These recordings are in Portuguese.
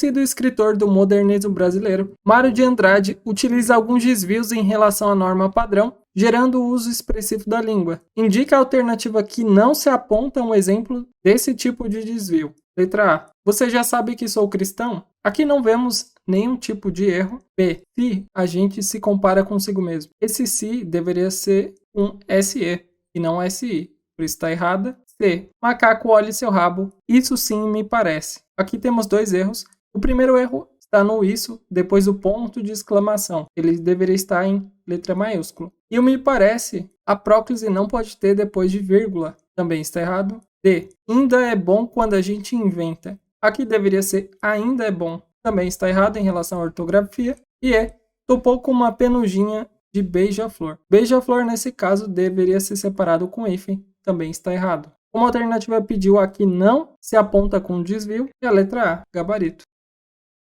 conhecido escritor do modernismo brasileiro, Mário de Andrade utiliza alguns desvios em relação à norma padrão, gerando o uso expressivo da língua. Indica a alternativa que não se aponta um exemplo desse tipo de desvio. Letra A. Você já sabe que sou cristão? Aqui não vemos nenhum tipo de erro. B. Se a gente se compara consigo mesmo. Esse se deveria ser um SE e não SI. Por isso está errada. C. Macaco olhe seu rabo. Isso sim me parece. Aqui temos dois erros. O primeiro erro está no isso, depois do ponto de exclamação. Ele deveria estar em letra maiúscula. E o me parece, a próclise não pode ter depois de vírgula. Também está errado. D. Ainda é bom quando a gente inventa. Aqui deveria ser ainda é bom. Também está errado em relação à ortografia. E E. Topou com uma penugem de beija-flor. Beija-flor, nesse caso, deveria ser separado com hífen. Também está errado. Como alternativa pediu aqui não se aponta com desvio, é a letra A, gabarito.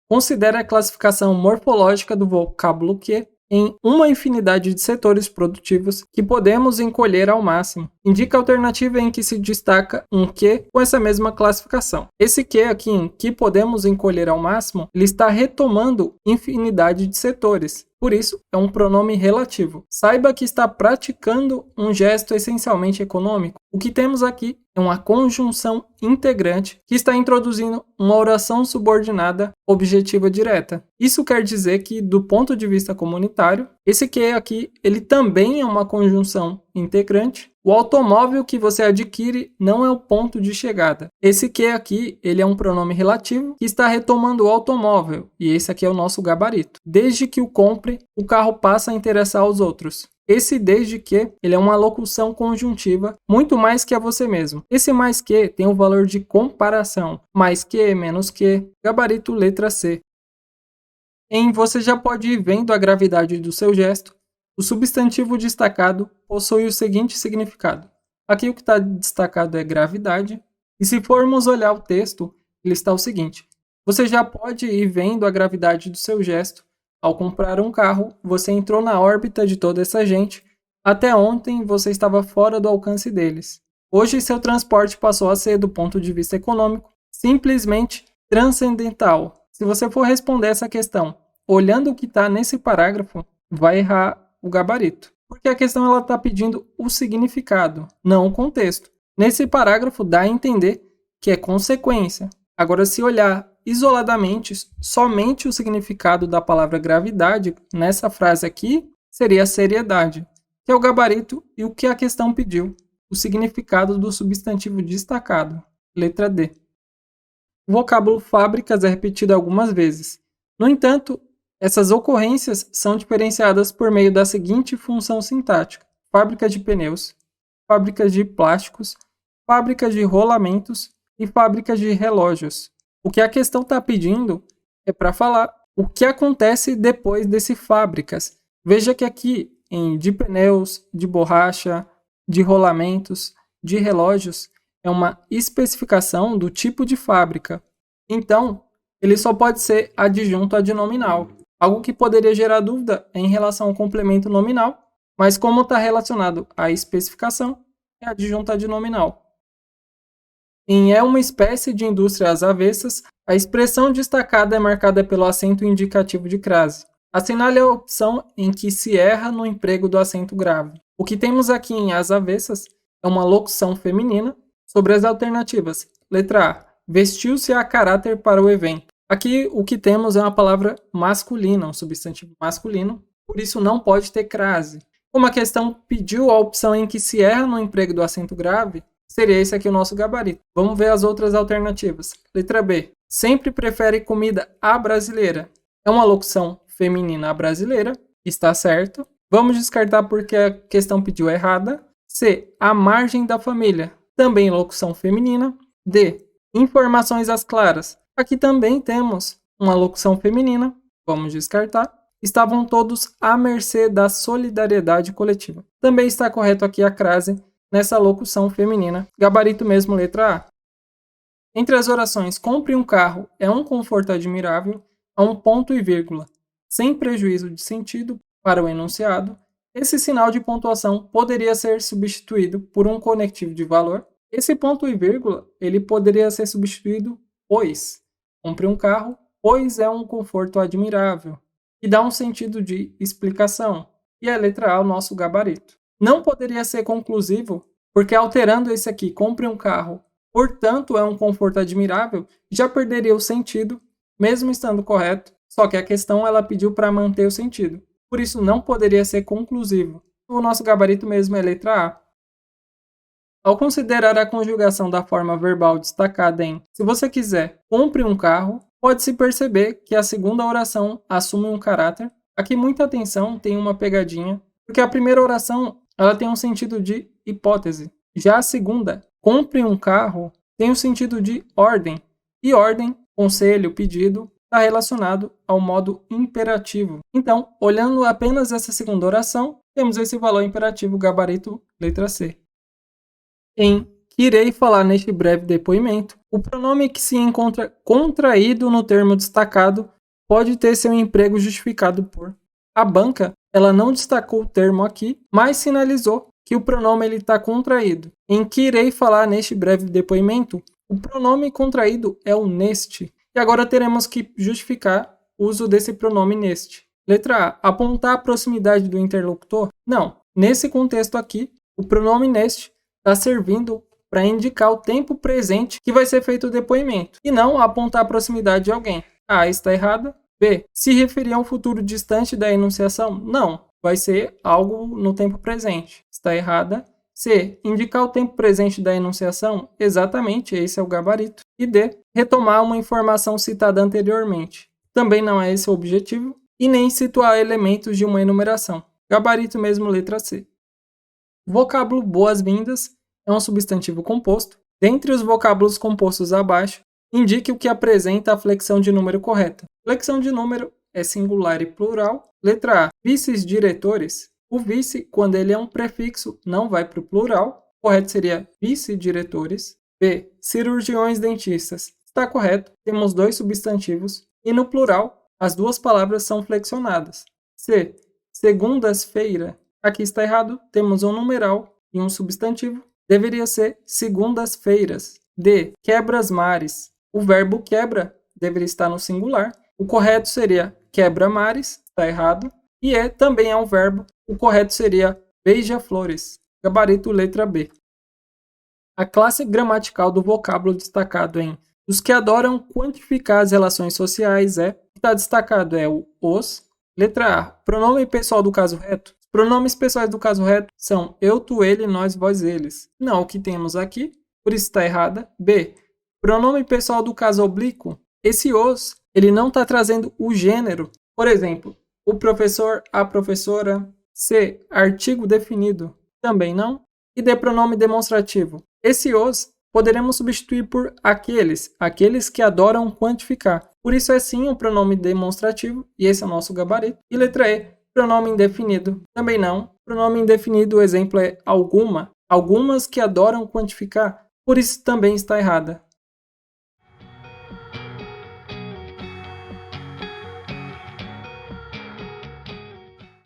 Considere a classificação morfológica do vocábulo que em uma infinidade de setores produtivos que podemos encolher ao máximo. Indica a alternativa em que se destaca um que com essa mesma classificação. Esse que aqui em que podemos encolher ao máximo, ele está retomando infinidade de setores. Por isso, é um pronome relativo. Saiba que está praticando um gesto essencialmente econômico. O que temos aqui é uma conjunção integrante que está introduzindo uma oração subordinada objetiva direta. Isso quer dizer que, do ponto de vista comunitário, esse que aqui ele também é uma conjunção integrante. O automóvel que você adquire não é o ponto de chegada. Esse que aqui, ele é um pronome relativo que está retomando o automóvel, e esse aqui é o nosso gabarito. Desde que o compre, o carro passa a interessar aos outros. Esse desde que, ele é uma locução conjuntiva, muito mais que a você mesmo. Esse mais que tem o valor de comparação. Mais que, menos que, gabarito letra C. Em você já pode ir vendo a gravidade do seu gesto. O substantivo destacado possui o seguinte significado. Aqui o que está destacado é gravidade. E se formos olhar o texto, ele está o seguinte. Você já pode ir vendo a gravidade do seu gesto. Ao comprar um carro, você entrou na órbita de toda essa gente. Até ontem você estava fora do alcance deles. Hoje seu transporte passou a ser, do ponto de vista econômico, simplesmente transcendental. Se você for responder essa questão olhando o que está nesse parágrafo, vai errar o gabarito. Porque a questão está pedindo o significado, não o contexto. Nesse parágrafo dá a entender que é consequência. Agora, se olhar isoladamente somente o significado da palavra gravidade, nessa frase aqui, seria seriedade, que é o gabarito e o que a questão pediu, o significado do substantivo destacado, letra D. O vocábulo fábricas é repetido algumas vezes. No entanto, essas ocorrências são diferenciadas por meio da seguinte função sintática: fábrica de pneus, fábricas de plásticos, fábricas de rolamentos e fábricas de relógios. O que a questão está pedindo é para falar o que acontece depois desse fábricas. Veja que aqui em de pneus, de borracha, de rolamentos, de relógios, é uma especificação do tipo de fábrica. Então, ele só pode ser adjunto adnominal. Algo que poderia gerar dúvida é em relação ao complemento nominal, mas como está relacionado à especificação, é adjunto adnominal. Em é uma espécie de indústria às avessas, a expressão destacada é marcada pelo acento indicativo de crase. Assinale a opção em que se erra no emprego do acento grave. O que temos aqui em às avessas é uma locução feminina sobre as alternativas. Letra A. Vestiu-se a caráter para o evento. Aqui o que temos é uma palavra masculina, um substantivo masculino, por isso não pode ter crase. Como a questão pediu a opção em que se erra no emprego do acento grave, seria esse aqui o nosso gabarito. Vamos ver as outras alternativas. Letra B. Sempre prefere comida à brasileira. É uma locução feminina à brasileira, está certo. Vamos descartar porque a questão pediu errada. C. À margem da família. Também locução feminina. D. Informações às claras. Aqui também temos uma locução feminina. Vamos descartar. Estavam todos à mercê da solidariedade coletiva. Também está correto aqui a crase nessa locução feminina. Gabarito mesmo, letra A. Entre as orações compre um carro é um conforto admirável, há um ponto e vírgula. Sem prejuízo de sentido para o enunciado, esse sinal de pontuação poderia ser substituído por um conectivo de valor. Esse ponto e vírgula ele poderia ser substituído pois. Compre um carro pois é um conforto admirável, que dá um sentido de explicação. E a letra A, o nosso gabarito. Não poderia ser conclusivo, porque alterando esse aqui, compre um carro, portanto é um conforto admirável, já perderia o sentido, mesmo estando correto, só que a questão ela pediu para manter o sentido. Por isso não poderia ser conclusivo. O nosso gabarito mesmo é letra A. Ao considerar a conjugação da forma verbal destacada em se você quiser, compre um carro, pode-se perceber que a segunda oração assume um caráter. Aqui muita atenção, tem uma pegadinha, porque a primeira oração ela tem um sentido de hipótese. Já a segunda, compre um carro, tem o sentido de ordem. E ordem, conselho, pedido, está relacionado ao modo imperativo. Então, olhando apenas essa segunda oração, temos esse valor imperativo gabarito letra C. Em que irei falar neste breve depoimento, o pronome que se encontra contraído no termo destacado pode ter seu emprego justificado por. A banca, ela não destacou o termo aqui, mas sinalizou que o pronome está contraído. Em que irei falar neste breve depoimento, o pronome contraído é o neste. E agora teremos que justificar o uso desse pronome neste. Letra A. Apontar a proximidade do interlocutor? Não. Nesse contexto aqui, o pronome neste está servindo para indicar o tempo presente que vai ser feito o depoimento, e não apontar a proximidade de alguém. A está errada. B. Se referir a um futuro distante da enunciação? Não. Vai ser algo no tempo presente. Está errada. C. Indicar o tempo presente da enunciação? Exatamente, esse é o gabarito. E D. Retomar uma informação citada anteriormente. Também não é esse o objetivo. E nem situar elementos de uma enumeração. Gabarito mesmo, letra C. Vocábulo boas-vindas é um substantivo composto. Dentre os vocábulos compostos abaixo, indique o que apresenta a flexão de número correta. Flexão de número é singular e plural. Letra A. Vice-diretores. O vice, quando ele é um prefixo, não vai para o plural. O correto seria vice-diretores. B. Cirurgiões dentistas. Está correto, temos dois substantivos. E no plural, as duas palavras são flexionadas. C. Segundas-feira. Aqui está errado, temos um numeral e um substantivo. Deveria ser segundas-feiras. D. Quebras-mares. O verbo quebra deveria estar no singular. O correto seria quebra-mares, está errado. E também é um verbo. O correto seria beija-flores. Gabarito letra B. A classe gramatical do vocábulo destacado em os que adoram quantificar as relações sociais está destacado é o os. Letra A. Pronome pessoal do caso reto. Os pronomes pessoais do caso reto são eu, tu, ele, nós, vós, eles. Não o que temos aqui, por isso está errada. B. Pronome pessoal do caso oblíquo. Esse os, ele não está trazendo o gênero. Por exemplo, o professor, a professora. C. Artigo definido. Também não. E D. Pronome demonstrativo. Esse os poderemos substituir por aqueles que adoram quantificar. Por isso é sim um pronome demonstrativo, e esse é o nosso gabarito. E letra E, pronome indefinido. Também não. Pronome indefinido, o exemplo é alguma. Algumas que adoram quantificar. Por isso também está errada.